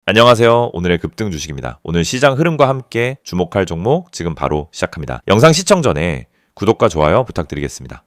안녕하세요. 오늘의 급등 주식입니다. 오늘 시장 흐름과 함께 주목할 종목 지금 바로 시작합니다. 영상 시청 전에 구독과 좋아요 부탁드리겠습니다.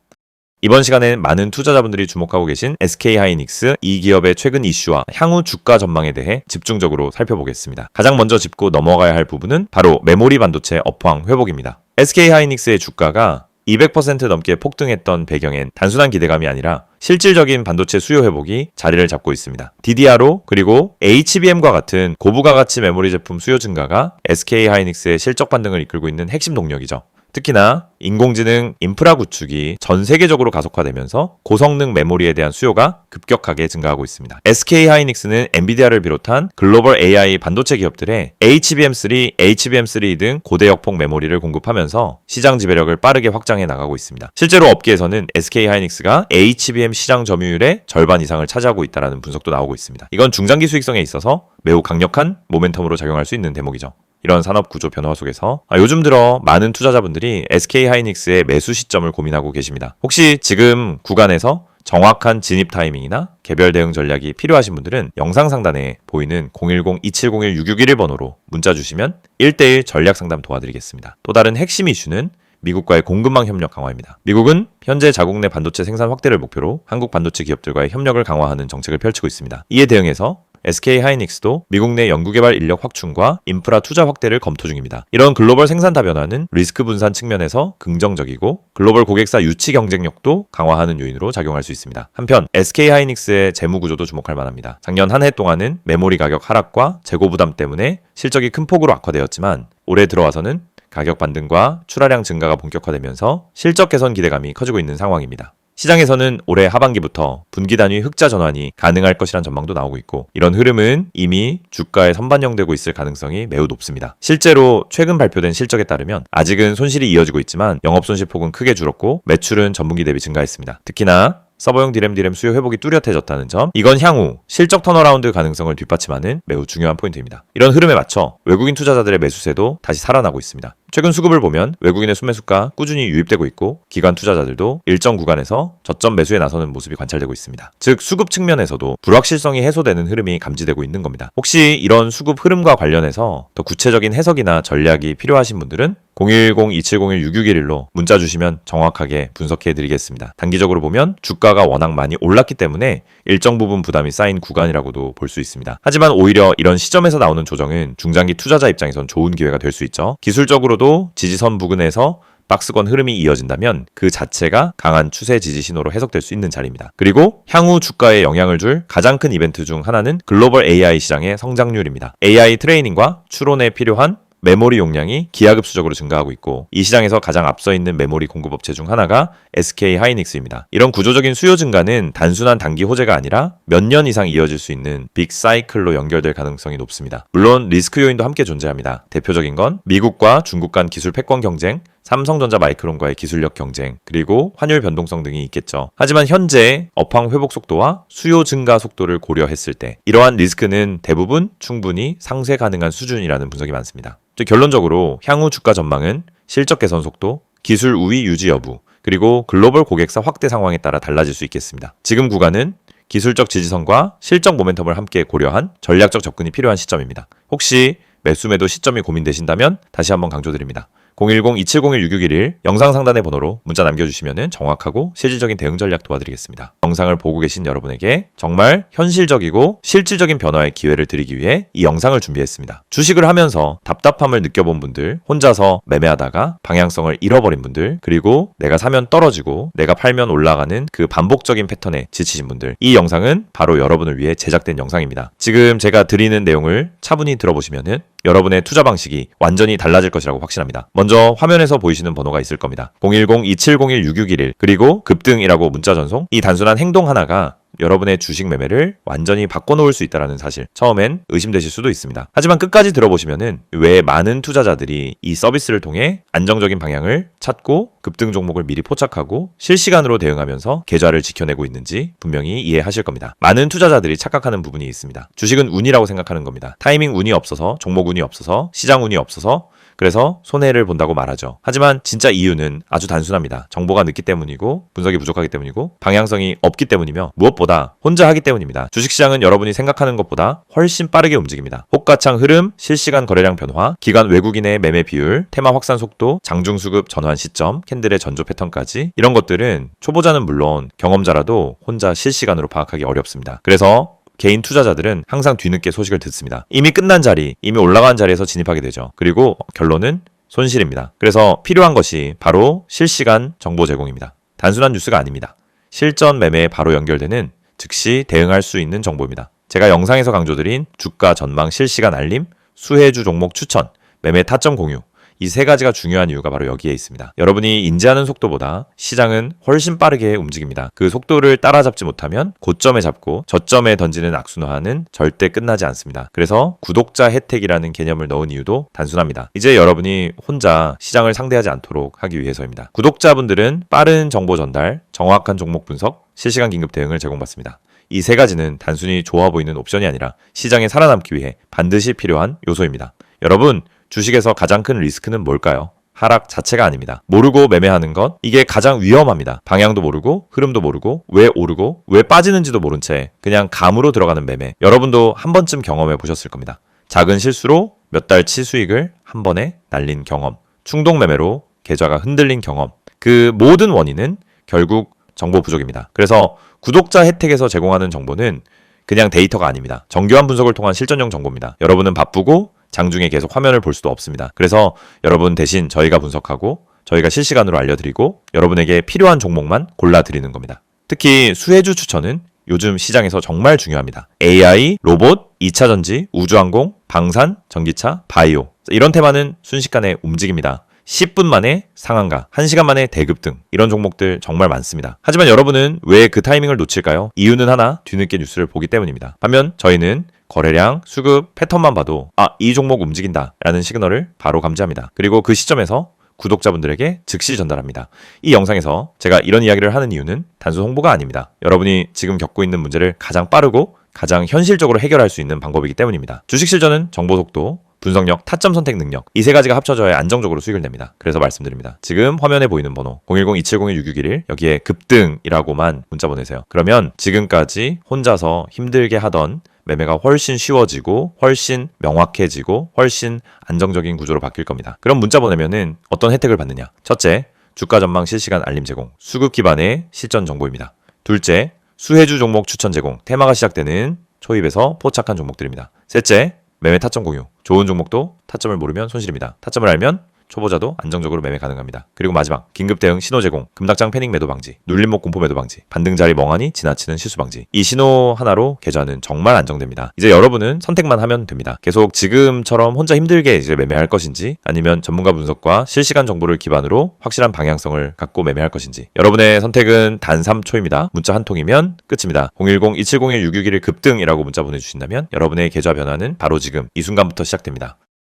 이번 시간엔 많은 투자자분들이 주목하고 계신 SK하이닉스 이 기업의 최근 이슈와 향후 주가 전망에 대해 집중적으로 살펴보겠습니다. 가장 먼저 짚고 넘어가야 할 부분은 바로 메모리 반도체 업황 회복입니다. SK하이닉스의 주가가 200% 넘게 폭등했던 배경엔 단순한 기대감이 아니라 실질적인 반도체 수요 회복이 자리를 잡고 있습니다. DDR5 그리고 HBM과 같은 고부가 가치 메모리 제품 수요 증가가 SK하이닉스의 실적 반등을 이끌고 있는 핵심 동력이죠. 특히나 인공지능 인프라 구축이 전 세계적으로 가속화되면서 고성능 메모리에 대한 수요가 급격하게 증가하고 있습니다. SK하이닉스는 엔비디아를 비롯한 글로벌 AI 반도체 기업들의 HBM3, HBM3 등 고대 역폭 메모리를 공급하면서 시장 지배력을 빠르게 확장해 나가고 있습니다. 실제로 업계에서는 SK하이닉스가 HBM 시장 점유율의 절반 이상을 차지하고 있다는 분석도 나오고 있습니다. 이건 중장기 수익성에 있어서 매우 강력한 모멘텀으로 작용할 수 있는 대목이죠. 이런 산업 구조 변화 속에서 요즘 들어 많은 투자자분들이 SK하이닉스의 매수 시점을 고민하고 계십니다. 혹시 지금 구간에서 정확한 진입 타이밍이나 개별 대응 전략이 필요하신 분들은 영상 상단에 보이는 010-2701-6611 번호로 문자 주시면 1:1 전략 상담 도와드리겠습니다. 또 다른 핵심 이슈는 미국과의 공급망 협력 강화입니다. 미국은 현재 자국 내 반도체 생산 확대를 목표로 한국 반도체 기업들과의 협력을 강화하는 정책을 펼치고 있습니다. 이에 대응해서 SK하이닉스도 미국 내 연구개발 인력 확충과 인프라 투자 확대를 검토 중입니다. 이런 글로벌 생산 다변화는 리스크 분산 측면에서 긍정적이고 글로벌 고객사 유치 경쟁력도 강화하는 요인으로 작용할 수 있습니다. 한편 SK하이닉스의 재무 구조도 주목할 만합니다. 작년 한 해 동안은 메모리 가격 하락과 재고 부담 때문에 실적이 큰 폭으로 악화되었지만 올해 들어와서는 가격 반등과 출하량 증가가 본격화되면서 실적 개선 기대감이 커지고 있는 상황입니다. 시장에서는 올해 하반기부터 분기 단위 흑자 전환이 가능할 것이란 전망도 나오고 있고 이런 흐름은 이미 주가에 선반영되고 있을 가능성이 매우 높습니다. 실제로 최근 발표된 실적에 따르면 아직은 손실이 이어지고 있지만 영업손실 폭은 크게 줄었고 매출은 전분기 대비 증가했습니다. 특히나 서버용 DRAM 수요 회복이 뚜렷해졌다는 점, 이건 향후 실적 턴어라운드 가능성을 뒷받침하는 매우 중요한 포인트입니다. 이런 흐름에 맞춰 외국인 투자자들의 매수세도 다시 살아나고 있습니다. 최근 수급을 보면 외국인의 순매수가 꾸준히 유입되고 있고 기관 투자자들도 일정 구간에서 저점 매수에 나서는 모습이 관찰되고 있습니다. 즉 수급 측면에서도 불확실성이 해소되는 흐름이 감지되고 있는 겁니다. 혹시 이런 수급 흐름과 관련해서 더 구체적인 해석이나 전략이 필요하신 분들은 010-2701-6611로 문자 주시면 정확하게 분석해드리겠습니다. 단기적으로 보면 주가가 워낙 많이 올랐기 때문에 일정 부분 부담이 쌓인 구간이라고도 볼 수 있습니다. 하지만 오히려 이런 시점에서 나오는 조정은 중장기 투자자 입장에선 좋은 기회가 될 수 있죠. 기술적으로도 지지선 부근에서 박스권 흐름이 이어진다면 그 자체가 강한 추세 지지 신호로 해석될 수 있는 자리입니다. 그리고 향후 주가에 영향을 줄 가장 큰 이벤트 중 하나는 글로벌 AI 시장의 성장률입니다. AI 트레이닝과 추론에 필요한 메모리 용량이 기하급수적으로 증가하고 있고 이 시장에서 가장 앞서 있는 메모리 공급업체 중 하나가 SK하이닉스입니다. 이런 구조적인 수요 증가는 단순한 단기 호재가 아니라 몇 년 이상 이어질 수 있는 빅 사이클로 연결될 가능성이 높습니다. 물론 리스크 요인도 함께 존재합니다. 대표적인 건 미국과 중국 간 기술 패권 경쟁, 삼성전자 마이크론과의 기술력 경쟁, 그리고 환율 변동성 등이 있겠죠. 하지만 현재 업황 회복 속도와 수요 증가 속도를 고려했을 때 이러한 리스크는 대부분 충분히 상쇄 가능한 수준이라는 분석이 많습니다. 즉 결론적으로 향후 주가 전망은 실적 개선 속도, 기술 우위 유지 여부, 그리고 글로벌 고객사 확대 상황에 따라 달라질 수 있겠습니다. 지금 구간은 기술적 지지선과 실적 모멘텀을 함께 고려한 전략적 접근이 필요한 시점입니다. 혹시 매수 매도 시점이 고민되신다면 다시 한번 강조드립니다. 010-2701-6611 영상 상단의 번호로 문자 남겨주시면 정확하고 실질적인 대응 전략 도와드리겠습니다. 영상을 보고 계신 여러분에게 정말 현실적이고 실질적인 변화의 기회를 드리기 위해 이 영상을 준비했습니다. 주식을 하면서 답답함을 느껴본 분들, 혼자서 매매하다가 방향성을 잃어버린 분들, 그리고 내가 사면 떨어지고 내가 팔면 올라가는 그 반복적인 패턴에 지치신 분들, 이 영상은 바로 여러분을 위해 제작된 영상입니다. 지금 제가 드리는 내용을 차분히 들어보시면 여러분의 투자 방식이 완전히 달라질 것이라고 확신합니다. 먼저 화면에서 보이시는 번호가 있을 겁니다. 010-2701-6611 그리고 급등이라고 문자 전송. 이 단순한 행동 하나가 여러분의 주식 매매를 완전히 바꿔놓을 수 있다는 사실, 처음엔 의심되실 수도 있습니다. 하지만 끝까지 들어보시면은 왜 많은 투자자들이 이 서비스를 통해 안정적인 방향을 찾고 급등 종목을 미리 포착하고 실시간으로 대응하면서 계좌를 지켜내고 있는지 분명히 이해하실 겁니다. 많은 투자자들이 착각하는 부분이 있습니다. 주식은 운이라고 생각하는 겁니다. 타이밍 운이 없어서, 종목 운이 없어서, 시장 운이 없어서 그래서 손해를 본다고 말하죠. 하지만 진짜 이유는 아주 단순합니다. 정보가 늦기 때문이고 분석이 부족하기 때문이고 방향성이 없기 때문이며 무엇보다 혼자 하기 때문입니다. 주식시장은 여러분이 생각하는 것보다 훨씬 빠르게 움직입니다. 호가창 흐름, 실시간 거래량 변화, 기관 외국인의 매매 비율, 테마 확산 속도, 장중 수급 전환 시점, 캔들의 전조 패턴까지 이런 것들은 초보자는 물론 경험자라도 혼자 실시간으로 파악하기 어렵습니다. 그래서 개인 투자자들은 항상 뒤늦게 소식을 듣습니다. 이미 끝난 자리, 이미 올라간 자리에서 진입하게 되죠. 그리고 결론은 손실입니다. 그래서 필요한 것이 바로 실시간 정보 제공입니다. 단순한 뉴스가 아닙니다. 실전 매매에 바로 연결되는 즉시 대응할 수 있는 정보입니다. 제가 영상에서 강조드린 주가 전망 실시간 알림, 수혜주 종목 추천, 매매 타점 공유, 이 세 가지가 중요한 이유가 바로 여기에 있습니다. 여러분이 인지하는 속도보다 시장은 훨씬 빠르게 움직입니다. 그 속도를 따라잡지 못하면 고점에 잡고 저점에 던지는 악순환은 절대 끝나지 않습니다. 그래서 구독자 혜택이라는 개념을 넣은 이유도 단순합니다. 이제 여러분이 혼자 시장을 상대하지 않도록 하기 위해서입니다. 구독자분들은 빠른 정보 전달, 정확한 종목 분석, 실시간 긴급 대응을 제공받습니다. 이 세 가지는 단순히 좋아 보이는 옵션이 아니라 시장에 살아남기 위해 반드시 필요한 요소입니다. 여러분, 주식에서 가장 큰 리스크는 뭘까요? 하락 자체가 아닙니다. 모르고 매매하는 것, 이게 가장 위험합니다. 방향도 모르고, 흐름도 모르고, 왜 오르고, 왜 빠지는지도 모른 채 그냥 감으로 들어가는 매매. 여러분도 한 번쯤 경험해 보셨을 겁니다. 작은 실수로 몇 달치 수익을 한 번에 날린 경험, 충동 매매로 계좌가 흔들린 경험. 그 모든 원인은 결국 정보 부족입니다. 그래서 구독자 혜택에서 제공하는 정보는 그냥 데이터가 아닙니다. 정교한 분석을 통한 실전용 정보입니다. 여러분은 바쁘고 장중에 계속 화면을 볼 수도 없습니다. 그래서 여러분 대신 저희가 분석하고 저희가 실시간으로 알려드리고 여러분에게 필요한 종목만 골라드리는 겁니다. 특히 수혜주 추천은 요즘 시장에서 정말 중요합니다. AI, 로봇, 2차전지, 우주항공, 방산, 전기차, 바이오 이런 테마는 순식간에 움직입니다. 10분 만에 상한가, 1시간 만에 대급등 이런 종목들 정말 많습니다. 하지만 여러분은 왜 그 타이밍을 놓칠까요? 이유는 하나, 뒤늦게 뉴스를 보기 때문입니다. 반면 저희는 거래량, 수급, 패턴만 봐도 이 종목 움직인다 라는 시그널을 바로 감지합니다. 그리고 그 시점에서 구독자분들에게 즉시 전달합니다. 이 영상에서 제가 이런 이야기를 하는 이유는 단순 홍보가 아닙니다. 여러분이 지금 겪고 있는 문제를 가장 빠르고 가장 현실적으로 해결할 수 있는 방법이기 때문입니다. 주식 실전은 정보 속도, 분석력, 타점 선택 능력 이 세 가지가 합쳐져야 안정적으로 수익을 냅니다. 그래서 말씀드립니다. 지금 화면에 보이는 번호 010-2701-6611 여기에 급등이라고만 문자 보내세요. 그러면 지금까지 혼자서 힘들게 하던 매매가 훨씬 쉬워지고 훨씬 명확해지고 훨씬 안정적인 구조로 바뀔 겁니다. 그럼 문자 보내면은 어떤 혜택을 받느냐? 첫째, 주가 전망 실시간 알림 제공, 수급 기반의 실전 정보입니다. 둘째, 수혜주 종목 추천 제공, 테마가 시작되는 초입에서 포착한 종목들입니다. 셋째, 매매 타점 공유, 좋은 종목도 타점을 모르면 손실입니다. 타점을 알면 초보자도 안정적으로 매매 가능합니다. 그리고 마지막, 긴급 대응 신호 제공, 금닥장 패닉 매도 방지, 눌림목 공포 매도 방지, 반등 자리 멍하니 지나치는 실수 방지. 이 신호 하나로 계좌는 정말 안정됩니다. 이제 여러분은 선택만 하면 됩니다. 계속 지금처럼 혼자 힘들게 이제 매매할 것인지 아니면 전문가 분석과 실시간 정보를 기반으로 확실한 방향성을 갖고 매매할 것인지 여러분의 선택은 단 3초입니다. 문자 한 통이면 끝입니다. 010-2701-6611 급등이라고 문자 보내주신다면 여러분의 계좌 변화는 바로 지금 이 순간부터 시작됩니다.